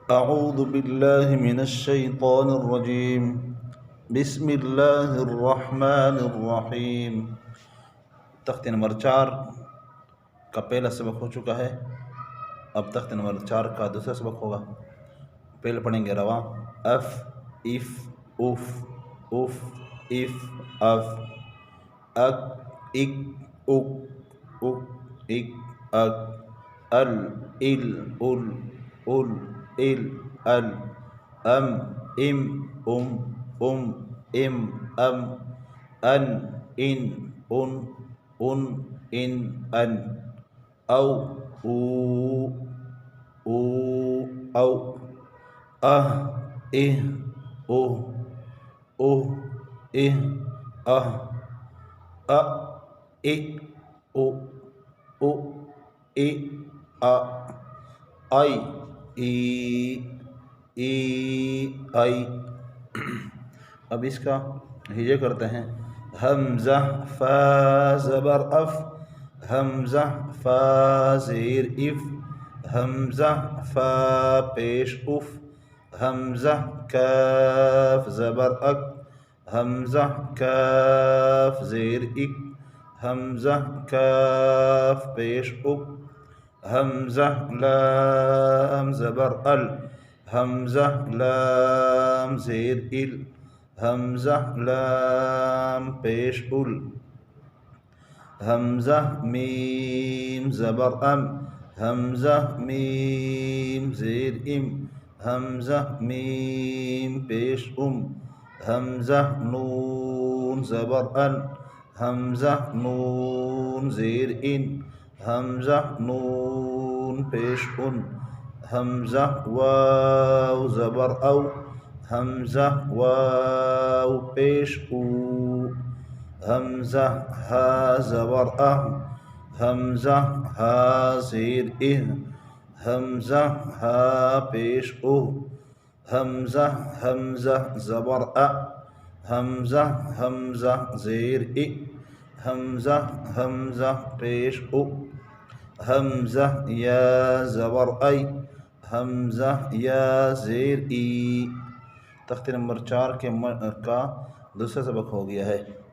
अऊज़ु बिल्लाहि मिनश्शैतानिर्रजीम बिस्मिल्लाहिर्रहमानिर्रहीम। तख्ते नंबर 4 का पहला सबक हो चुका है। अब तख्ते नंबर 4 का दूसरा सबक होगा। पहले पढ़ेंगे रवा, अफ, इफ, उफ, उफ, इफ, अफ, अक, इक, उक, उक, इक, अक, अल, इल, उल, इल, अल, अम, इम, इम, अम, अन, इन, उन, इन, अन, औ, ऊ, औ, अह, इह, उह, इह, अह, अ, इ, उ, इ, अ, आई, ई, आई। अब इसका हिजे करते हैं। हमज़ा फा ज़बर अफ, हमज़ा फा ज़ेर इफ, हमज़ा फा पेश उफ, हमज़ा काफ ज़बर अक, हमज़ा काफ ज़ेर इक, हमज़ा काफ पेश उक, हमज़ा लाम ज़बर अल, हमज़ा लाम ज़ेर इल, हमज़ा लाम पेश उल, हमज़ा मीम ज़बर अम, हमज़ा मीम ज़ेर इम, हमज़ा मीम पेश हमज़ा नून ज़बर अन, हमज़ा नून ज़ेर इन, हमज़ा नून पेश उन, हमज़ा वाव ज़बर औ, हमज़ा वाव पेश ऊ, हमज़ा हा ज़बर अह, हमज़ा हा ज़ेर इह, हमज़ा हा पेश उह, हमज़ा ज़बर अ, हमज़ा ज़ेर इ, हमज़ा पेश उ, हमज़ा या ज़बर ऐ, हमज़ा या ज़ेर ई। तख्ते नंबर 4 का दूसरा सबक हो गया है।